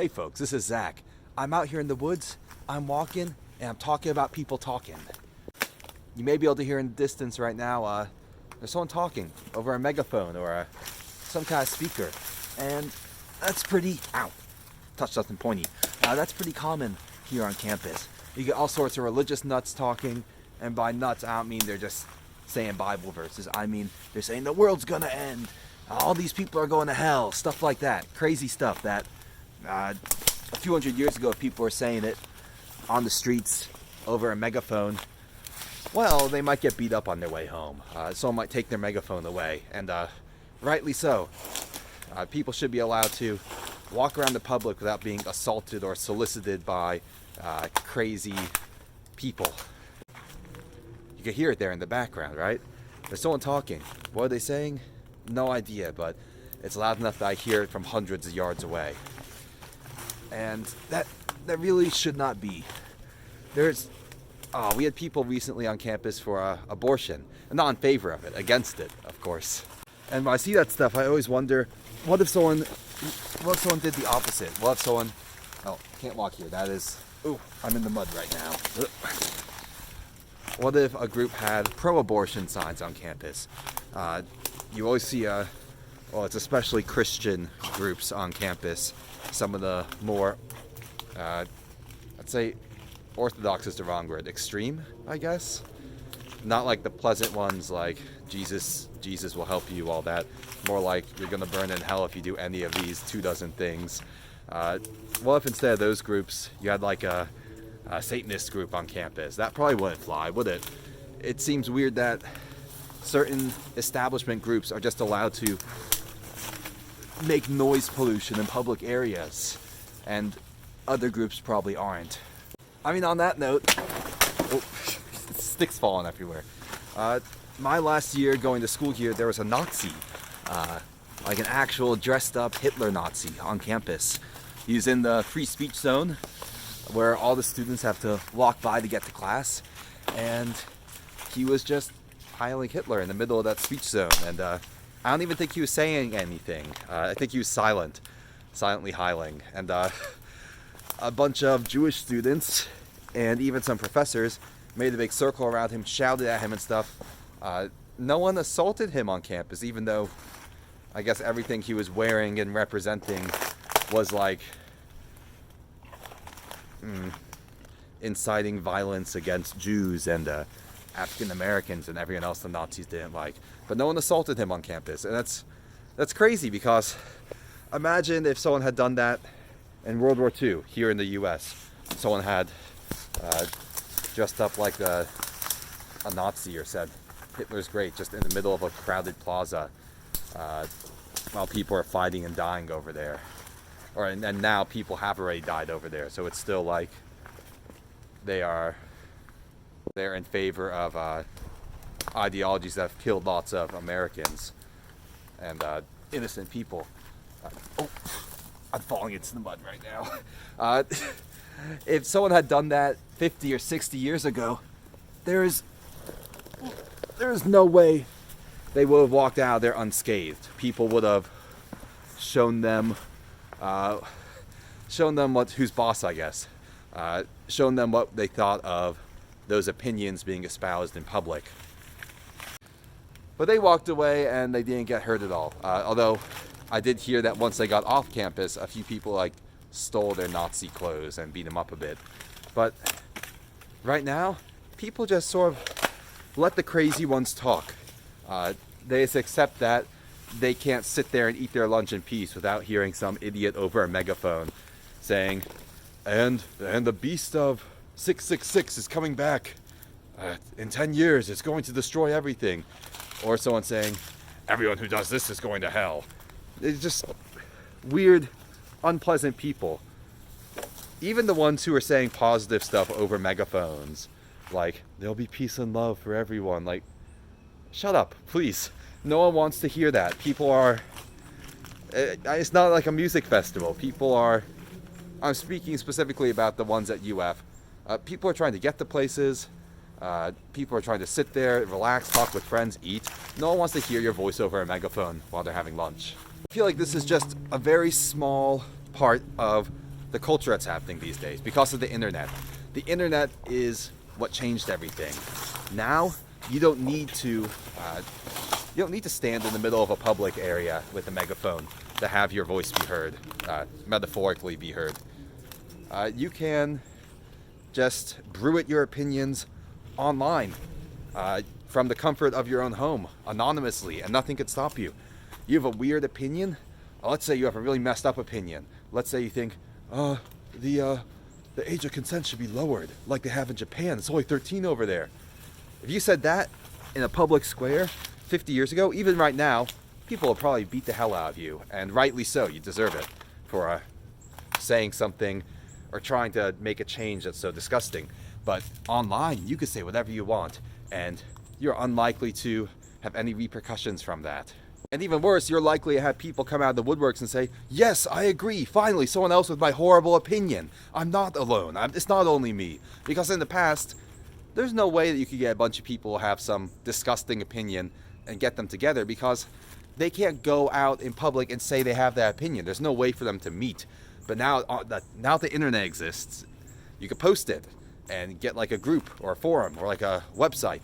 Hey folks, this is Zach. I'm out here in the woods, I'm walking, and I'm talking about people talking. You may be able to hear in the distance right now, there's someone talking over a megaphone or some kind of speaker. And that's pretty, touched something pointy. That's pretty common here on campus. You get all sorts of religious nuts talking, and by nuts I don't mean they're just saying Bible verses. I mean they're saying the world's gonna end, all these people are going to hell, stuff like that. Crazy stuff that a few hundred years ago, if people were saying it on the streets over a megaphone, well, they might get beat up on their way home. Someone might take their megaphone away, and rightly so. People should be allowed to walk around the public without being assaulted or solicited by crazy people. You can hear it there in the background, right? There's someone talking. What are they saying? No idea, but it's loud enough that I hear it from hundreds of yards away. And that really should not be. We had people recently on campus for abortion. I'm not in favor of it, against it, of course. And when I see that stuff, I always wonder, what if someone did the opposite? What if someone, can't walk here, I'm in the mud right now. What if a group had pro-abortion signs on campus? You always see, it's especially Christian groups on campus. Some of the more, I'd say orthodox is the wrong word, extreme, I guess. Not like the pleasant ones like Jesus will help you, all that. More like you're gonna burn in hell if you do any of these 24 things. What if instead of those groups, you had like a Satanist group on campus? That probably wouldn't fly, would it? It seems weird that certain establishment groups are just allowed to make noise pollution in public areas, and other groups probably aren't. I mean, on that note, sticks falling everywhere. My last year going to school here, there was a Nazi, like an actual dressed up Hitler Nazi on campus. He was in the free speech zone where all the students have to walk by to get to class, and he was just hiling Hitler in the middle of that speech zone, and I don't even think he was saying anything. I think he was silently hiling, and a bunch of Jewish students and even some professors made a big circle around him, shouted at him and stuff. No one assaulted him on campus, even though I guess everything he was wearing and representing was like inciting violence against Jews and African Americans and everyone else the Nazis didn't like. But no one assaulted him on campus, and that's crazy, because imagine if someone had done that in World War II here in the U.S. Someone had dressed up like a Nazi or said Hitler's great just in the middle of a crowded plaza while people are fighting and dying over there. And now people have already died over there, so it's still like they're in favor of ideologies that have killed lots of Americans and innocent people. I'm falling into the mud right now. If someone had done that 50 or 60 years ago, there is no way they would have walked out of there unscathed. People would have shown them who's boss, I guess. Shown them what they thought of those opinions being espoused in public. But they walked away and they didn't get hurt at all. Although I did hear that once they got off campus, a few people stole their Nazi clothes and beat them up a bit. But right now, people just sort of let the crazy ones talk. They just accept that they can't sit there and eat their lunch in peace without hearing some idiot over a megaphone saying, and the beast of 666 is coming back. In 10 years, it's going to destroy everything. Or someone saying, everyone who does this is going to hell. It's just weird, unpleasant people. Even the ones who are saying positive stuff over megaphones, like, there'll be peace and love for everyone. Like, shut up, please. No one wants to hear that. People are... It's not like a music festival. I'm speaking specifically about the ones at UF. People are trying to get to places. People are trying to sit there, relax, talk with friends, eat. No one wants to hear your voice over a megaphone while they're having lunch. I feel like this is just a very small part of the culture that's happening these days because of the internet. The internet is what changed everything. Now you don't need to stand in the middle of a public area with a megaphone to have your voice be heard, metaphorically be heard. You can just bruit your opinions online from the comfort of your own home, anonymously, and nothing could stop you. You have a weird opinion. Let's say you have a really messed up opinion. Let's say you think, the age of consent should be lowered, like they have in Japan. It's only 13 over there. If you said that in a public square 50 years ago, even right now, people will probably beat the hell out of you, and rightly so. You deserve it for saying something or trying to make a change that's so disgusting. But online, you can say whatever you want, and you're unlikely to have any repercussions from that. And even worse, you're likely to have people come out of the woodworks and say, yes, I agree, finally, someone else with my horrible opinion. I'm not alone. It's not only me. Because in the past, there's no way that you could get a bunch of people to have some disgusting opinion and get them together, because they can't go out in public and say they have that opinion. There's no way for them to meet. But now the internet exists, you can post it and get like a group or a forum or like a website,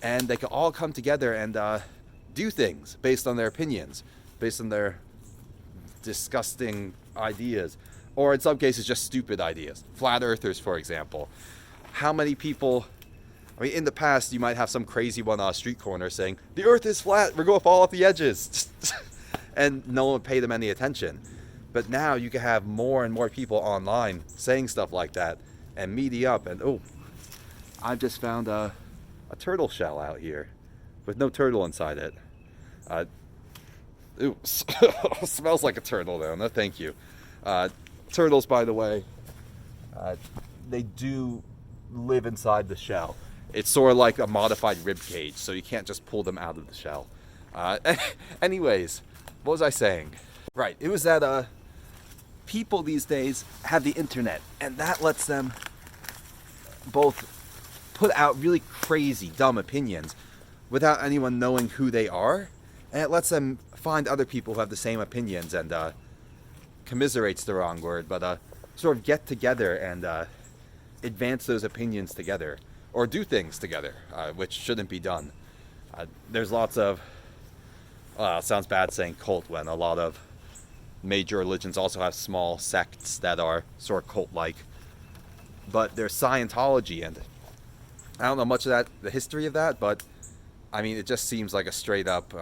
and they can all come together and do things based on their opinions, based on their disgusting ideas, or in some cases just stupid ideas. Flat earthers, for example. How many people, in the past you might have some crazy one on a street corner saying, the earth is flat, we're going to fall off the edges, and no one would pay them any attention. But now you can have more and more people online saying stuff like that and meeting up, and I've just found a turtle shell out here with no turtle inside it. Smells like a turtle though. No, thank you. Turtles, by the way, they do live inside the shell. It's sort of like a modified rib cage, so you can't just pull them out of the shell. Anyways, what was I saying? Right, it was that people these days have the internet, and that lets them both put out really crazy, dumb opinions without anyone knowing who they are, and it lets them find other people who have the same opinions and commiserate's the wrong word, but sort of get together and advance those opinions together, or do things together, which shouldn't be done. There's lots of, it sounds bad saying cult when a lot of major religions also have small sects that are sort of cult-like, but there's Scientology, and I don't know much of the history of that, but I mean, it just seems like a straight up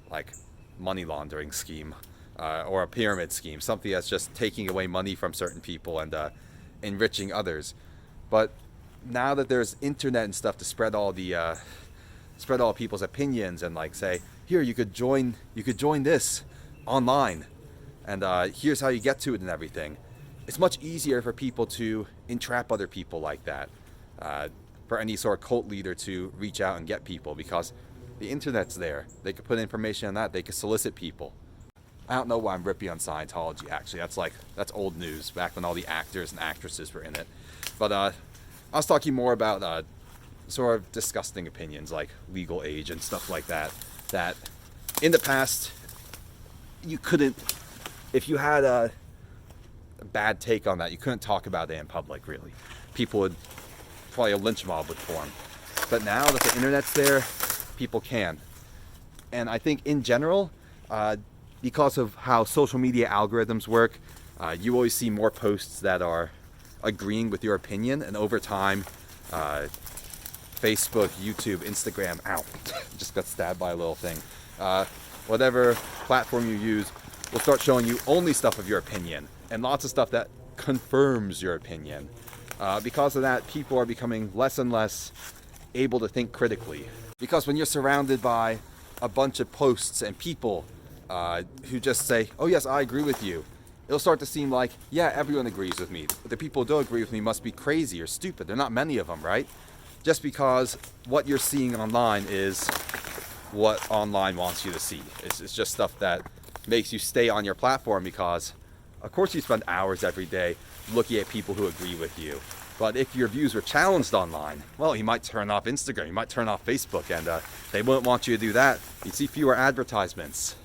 like money laundering scheme, or a pyramid scheme, something that's just taking away money from certain people and enriching others. But now that there's internet and stuff to spread all people's opinions and like say, here, you could join this online, and here's how you get to it and everything. It's much easier for people to entrap other people like that. For any sort of cult leader to reach out and get people, because the internet's there. They could put information on that. They could solicit people. I don't know why I'm ripping on Scientology, actually. That's old news, back when all the actors and actresses were in it. But I was talking more about sort of disgusting opinions like legal age and stuff like that, that in the past you couldn't, if you had a bad take on that, you couldn't talk about it in public, really. People would, probably a lynch mob would form. But now that the internet's there, people can. And I think in general, because of how social media algorithms work, you always see more posts that are agreeing with your opinion, and over time, Facebook, YouTube, Instagram, just got stabbed by a little thing. Whatever platform you use will start showing you only stuff of your opinion, and lots of stuff that confirms your opinion. Because of that, people are becoming less and less able to think critically. Because when you're surrounded by a bunch of posts and people who just say, oh yes, I agree with you, it'll start to seem like, yeah, everyone agrees with me. The people who don't agree with me must be crazy or stupid. There are not many of them, right? Just because what you're seeing online is what online wants you to see. It's just stuff that makes you stay on your platform, because of course you spend hours every day looking at people who agree with you. But if your views were challenged online, well, you might turn off Instagram, you might turn off Facebook, and they wouldn't want you to do that. You'd see fewer advertisements.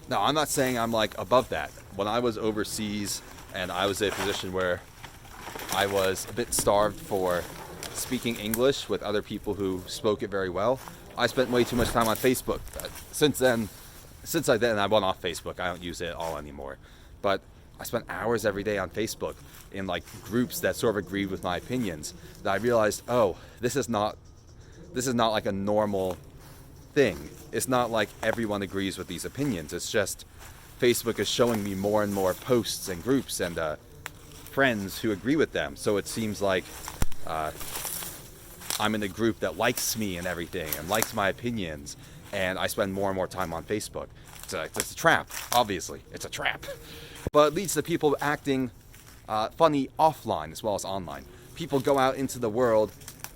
Now, I'm not saying I'm like above that. When I was overseas and I was in a position where I was a bit starved for speaking English with other people who spoke it very well. I spent way too much time on Facebook. Since I went off Facebook. I don't use it at all anymore. But I spent hours every day on Facebook in like groups that sort of agreed with my opinions. That I realized, oh, this is not like a normal thing. It's not like everyone agrees with these opinions. It's just Facebook is showing me more and more posts and groups and friends who agree with them. So it seems like I'm in a group that likes me and everything and likes my opinions, and I spend more and more time on Facebook. It's a trap, obviously. It's a trap. But it leads to people acting funny offline as well as online. People go out into the world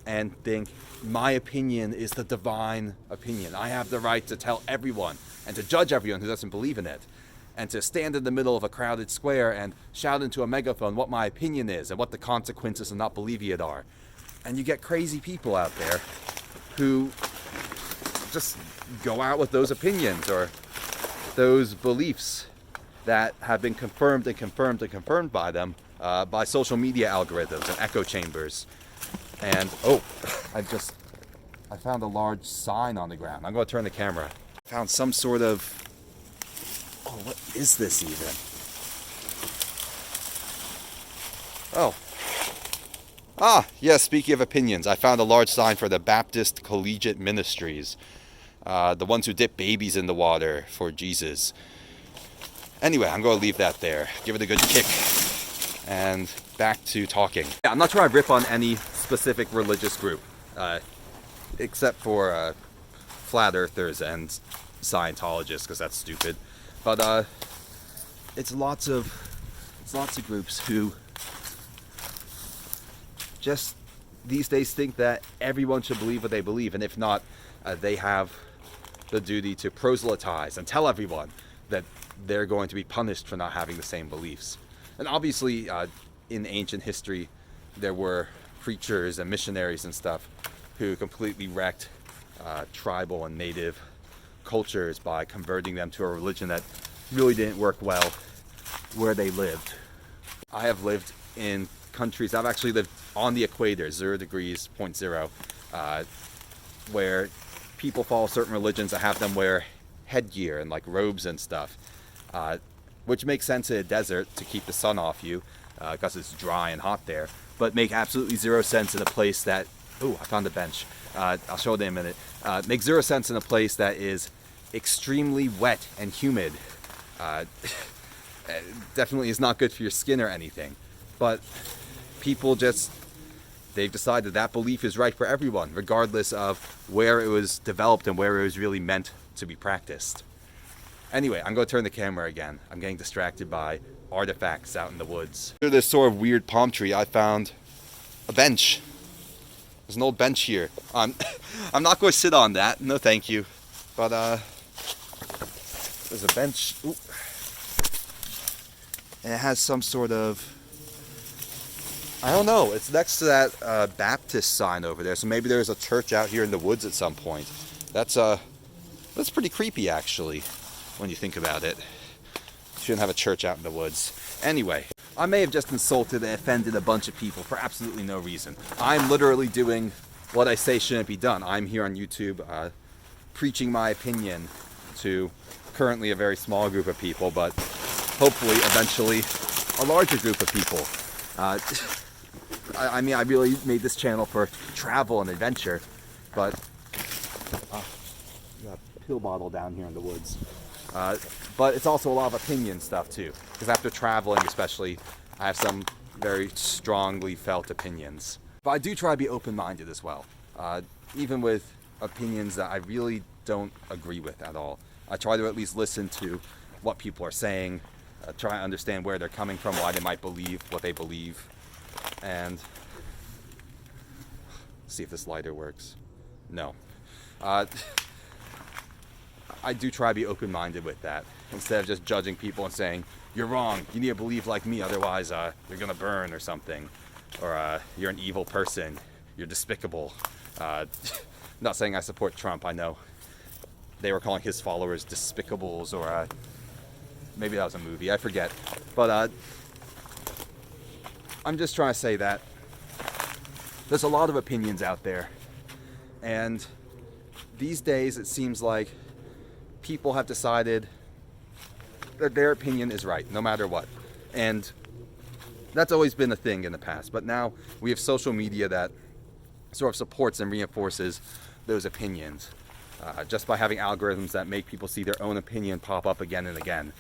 and think, my opinion is the divine opinion. I have the right to tell everyone and to judge everyone who doesn't believe in it, and to stand in the middle of a crowded square and shout into a megaphone what my opinion is and what the consequences of not believing it are. And you get crazy people out there who just go out with those opinions or those beliefs that have been confirmed and confirmed and confirmed by them by social media algorithms and echo chambers. And I found a large sign on the ground. I'm going to turn the camera. I found some sort of, what is this even? Yes, speaking of opinions, I found a large sign for the Baptist Collegiate Ministries. The ones who dip babies in the water for Jesus. Anyway, I'm going to leave that there. Give it a good kick. And back to talking. Yeah, I'm not trying to rip on any specific religious group. Except for flat earthers and Scientologists, because that's stupid. But it's lots of groups who just these days think that everyone should believe what they believe, and if not, they have the duty to proselytize and tell everyone that they're going to be punished for not having the same beliefs. And obviously, in ancient history, there were preachers and missionaries and stuff who completely wrecked tribal and native cultures by converting them to a religion that really didn't work well where they lived. I have lived in countries, I've actually lived on the equator, 0 degrees, 0.0, where people follow certain religions that have them wear headgear and like robes and stuff, which makes sense in a desert to keep the sun off you because it's dry and hot there, but make absolutely zero sense in a place that, I found a bench, I'll show it in a minute, makes zero sense in a place that is extremely wet and humid. Definitely is not good for your skin or anything, but people they've decided that belief is right for everyone, regardless of where it was developed and where it was really meant to be practiced. Anyway, I'm going to turn the camera again. I'm getting distracted by artifacts out in the woods. Under this sort of weird palm tree, I found a bench. There's an old bench here. I'm not going to sit on that. No, thank you. But there's a bench. Ooh. And it has some sort of, I don't know. It's next to that Baptist sign over there. So maybe there's a church out here in the woods at some point. That's pretty creepy, actually, when you think about it. Shouldn't have a church out in the woods. Anyway, I may have just insulted and offended a bunch of people for absolutely no reason. I'm literally doing what I say shouldn't be done. I'm here on YouTube preaching my opinion to currently a very small group of people, but hopefully eventually a larger group of people. I mean, I really made this channel for travel and adventure, but got a pill bottle down here in the woods. But it's also a lot of opinion stuff too, because after traveling especially, I have some very strongly felt opinions. But I do try to be open-minded as well, even with opinions that I really don't agree with at all. I try to at least listen to what people are saying, try to understand where they're coming from, why they might believe what they believe, and see if this lighter works. No. I do try to be open-minded with that, instead of just judging people and saying, you're wrong, you need to believe like me, otherwise you're gonna burn or something, or you're an evil person, you're despicable. Not saying I support Trump, I know. They were calling his followers despicables, or maybe that was a movie, I forget. But I'm just trying to say that there's a lot of opinions out there, and these days it seems like people have decided that their opinion is right no matter what, and that's always been a thing in the past, but now we have social media that sort of supports and reinforces those opinions just by having algorithms that make people see their own opinion pop up again and again,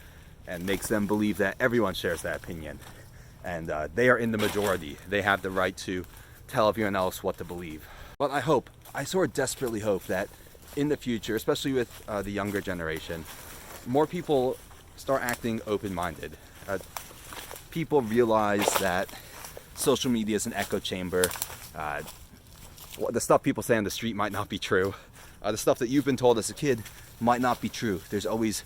and makes them believe that everyone shares that opinion, and they are in the majority. They have the right to tell everyone else what to believe. But I sort of desperately hope that in the future, especially with the younger generation, more people start acting open-minded. People realize that social media is an echo chamber. The stuff people say on the street might not be true. The stuff that you've been told as a kid might not be true. There's always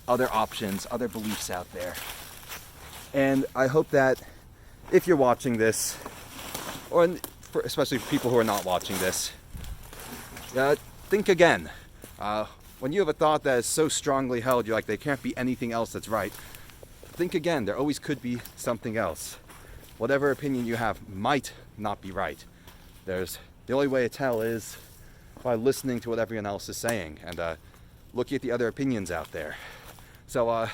other options, other beliefs out there. And I hope that if you're watching this, or especially people who are not watching this, think again. When you have a thought that is so strongly held, you're like, there can't be anything else that's right. Think again. There always could be something else. Whatever opinion you have might not be right. The only way to tell is by listening to what everyone else is saying and looking at the other opinions out there. So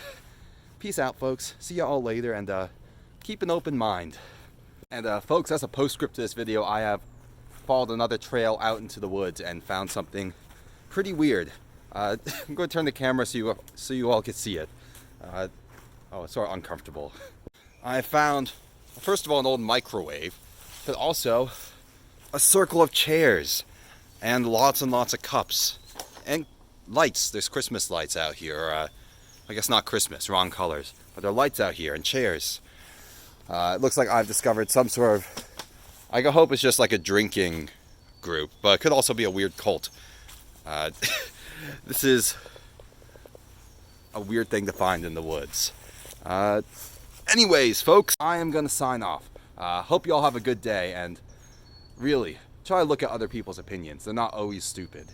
peace out, folks. See you all later, and keep an open mind. And folks, as a postscript to this video, I have followed another trail out into the woods and found something pretty weird. I'm going to turn the camera so you all can see it. Oh, it's sort of uncomfortable. I found, first of all, an old microwave, but also a circle of chairs and lots of cups and lights. There's Christmas lights out here. I guess not Christmas, wrong colors, but there are lights out here and chairs. It looks like I've discovered some sort of, I hope it's just like a drinking group, but it could also be a weird cult. This is a weird thing to find in the woods. Anyways, folks, I am going to sign off. Hope you all have a good day, and really, try to look at other people's opinions. They're not always stupid.